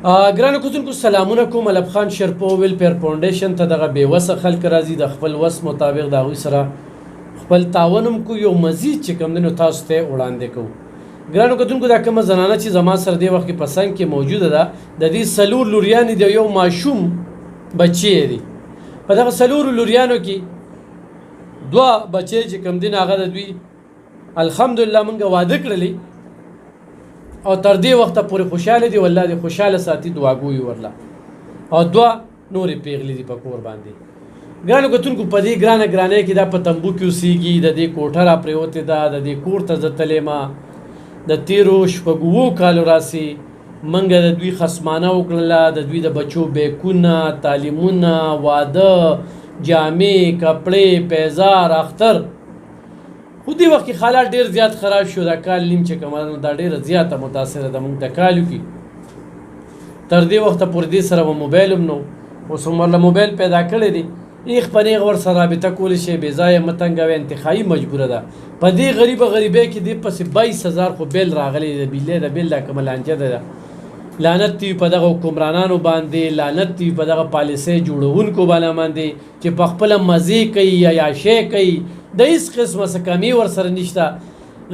ګرانو کتونکو سلامونه کوم. ملب خان شرپو ویلفیر فاونډیشن ته دغه بېوسه خلک راځي د خپل وس مطابق د هغوی سره خپل تعاون هم کوو، یو مزید چې کوم دی نو تاسو ته وړاندې کوو. ګرانو کتونکو دا کومه زنانه چې زما سره دې وخت کې په څنګ کې موجوده ده، د دې څلور لوریانې د یو ماشوم بچی دی. په دغه څلورو لوریانو کې دوه بچی چې کوم دي هغه د دوی الحمدلله موږ واده کړلې او تر دې وخته پورې خوشاله دي. والله دې خوشاله ساتي، دعاګوي ورله. او دوه نورې پیغلې دي په کور باندې. ګرانو کتونکو په دې ګرانۍ کې دا په تمبو کې اوسېږي، د دې کوټه را پرېوتې ده، د دې کور ته زه تللی ما د تېرو شپږ اووه کالو راسې موږ د دوی خصمانه وکړله، د دوی د بچو بیکونه، تعلیمونه، واده، جامې، کپړې، پیزار، اختر. خو دې وخت کې حالات ډېر زیات خراب شو. دا کال نیم چې کومه دا ډېره زیاته متاثره ده موږ د کالو کې. تر دې وخته پورې دې سره به موبایل هم نه و، اوس هم ورله موبایل پیدا کړی دی. ایخ په نیغ ورسره رابطه کولی شي، بې ځایه مه تنګوئ، انتخایي مجبوره ده. په دې غریبۍ کې دې پسې 22,000 خو بیل راغلی دی. بیلې د بیل دا کومه لانجه ده. لعنت دی په دغه حکمرانانو باندې، لعنت دی په دغه پالیسۍ جوړونکو باندې چې په خپله مزې کوي یا عیاشۍ کوي. د هېڅ قسمه څه کمي ورسره نشته.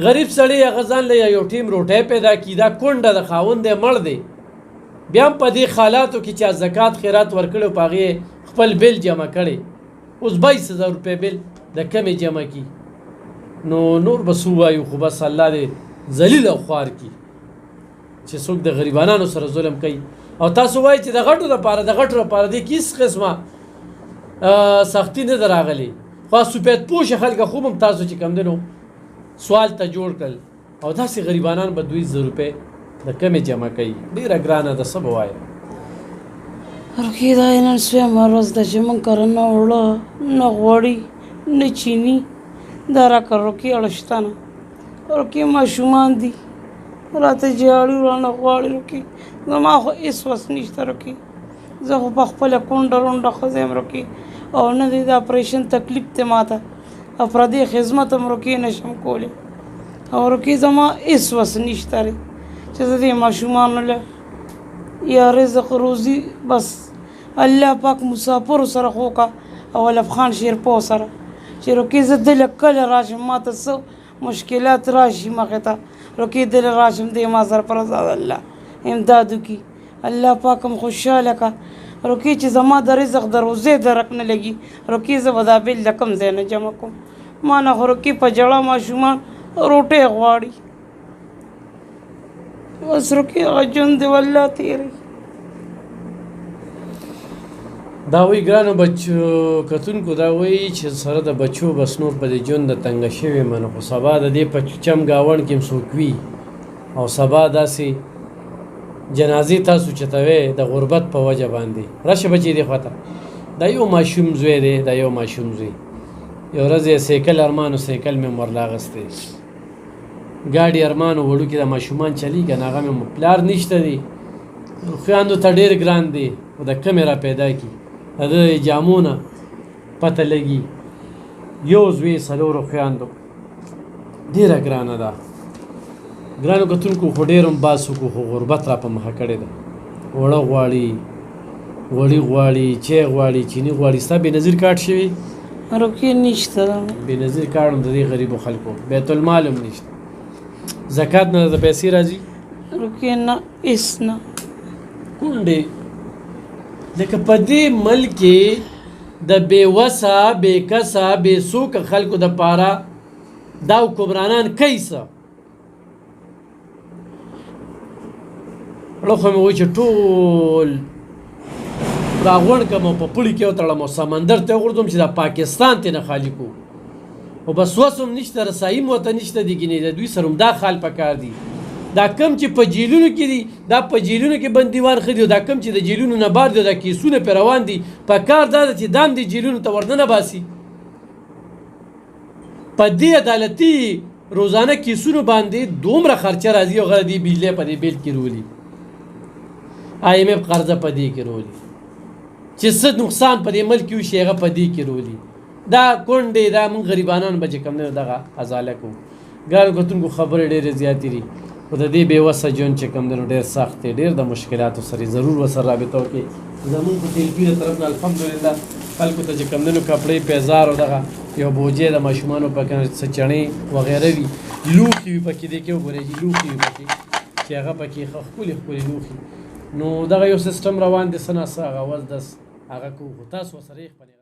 غریب سړی هغه ځان له یو ټیم روټۍ پیدا کړي، دا کونډه د خاوند دی، مړ دی. بیا هم په دې حالاتو کې چې زکات خیرات ورکړی په هغې خپل بیل جمع کړی، اوس 22,000 روپۍ بیل د کمې جمع کړي. نو نور به څه ووایو، خو بس الله دې ذلیل او خوار کړي چې څوک د غریبانانو سره ظلم کوي. او تاسو وایئ چې د غټو لپاره دې کې هېڅ قسمه سختي نه ده راغلې. خو سپید پوشه خلکه خوب هم تاسو چې کم دی نو سوال ته جوړ کړل، او داسې غریبانان به 200 روپۍ د کمې جمع کوي. ډېره ګرانه ده، څه به وایه. رکې دا نن سویمه ورځ ده چې موږ کره نه اوړه نه غوړي نه چیني دا راکړه. رکې اړه شته نه، رکې ماشومان دي راته جاړي رانه غواړي. رکې زما خو هېڅ وس نشته. رکې زه خو په خپله کونډه رونډه ښځه یم. رکې او نه دی د اپریشن تکلیف دی ماته، او پردې خدمت هم رکې نشم کولی. او رکې زما هېڅ وس نشته دی چې زه دې ماشومانو له یا رزق روزي بس الله پاک مسافرو سره خو کا او ملب خان شیرپو سره چې رکې زه دله کله راشم، ماته څه مشکلات راشي مخې ته رکې دله راشم، دې ما سره پر ازاد الله امداد وکړي. الله پاک هم خوشحاله کا رکې چې زما د رزق د روزې درک نه لګي. رکې زه به دا بیل د کوم ځای نه جمع کوم. ما نه خو رکې په جړه ماشومان روټۍ غواړي. بس رکې هغه ژوند دی والله تېری. دا وایي ګرانو بچو کتونکو، دا وایي چې سره د بچو بس نور په دې ژوند د تنګه شوي منو، خو سبا د دې په چم ګاونډ کې هم څوک وي، او سبا داسې جنازې تاسو چتوئ د غربت په وجه باندې. راشه بچې دې خوا ته. دا یو ماشوم زوی دی، دا یو ماشوم زوی. یو ورځ یې سایکل ارمانو، سایکل مې ورله اخیستی. ګاډي ارمانو وړوکې د ماشومان چلي که نه، هغه مې پلار نشته دی، خویندو ته ډېر ګران دی، خو د کمې را پیدا کړي د ده جامو نه پته لګي. یو زوی څلورو خویندو، ډېره ګرانه ده. ګرانو کتونکو خو ډېر هم باس وکړو، خو غربت را په مخه کړې ده. اوړه غواړي، غوړي غواړي، چای غواړي، چیني غواړي. ستا بېنظیر کارډ شوي؟ رکې نشته ده. بېنظیر کارډ هم د دې غریبو خلکو، بیت المال هم نشته، زکات نه د پیسې راځي. رکې نه هېڅ نه. کونډې لکه په دې ملک کې د بېوسه، بېکسه، بېڅوکه خلکو دپاره دا حکمرانان کوي څه. ړه خو مې وایي چې ټول راغونډ کړم او په پوړي کې وتړم او سمندر ته وغورځوم چې دا پاکستان ترې نه خالي کړو. خو بس وس هم نشته، رسایي هم ورته نشته دي. ګینې د دوی سره هم دا خال پکار دي. دا کم چې په جیلونو کې دي، دا په جیلونو کې بندیوان ښه دي، او دا کم چې د جیلونو نه بار دي، دا کیسونه پرې روان دي. په کار دا ده چې دام دې جیلونو ته ورننه باسي. په دې عدالتي روزانه کیسونو باندې دومره خرچه راځي، او هغه دې بجلی په دې بیل کې رولي، IMF قرضه په دې کې رولي، چې څه نقصان په دې ملک کې وشي هغه په دې کې رولي. دا کونډې دا موږ غریبانان به چې کوم نه دغه ازاله کوو. ګرانو کتونکو خبرې ډېرې زیاتې دي. خو د دې بېوسه ژوند چې کوم دی نو ډېر سخت دی، ډېر د مشکلاتو سره ضرور ورسره رابطه وکړئ. زمونږ په ټیلپي د طرف نه الحمدلله خلکو ته چې کوم دی نو کپړې پیزار او دغه یو بوجۍ د ماشومانو پکې څه چڼې وغیره وي، لوښي وي پکې، دې کې وګورئ چې لوښي وي پکې چې هغه پکې ښکلي ښکلي لوښي. نو دغه یو سیسټم روان دی، څه نه څه هغه وس دس هغه کوو، خو تاسو ورسره یې خپلې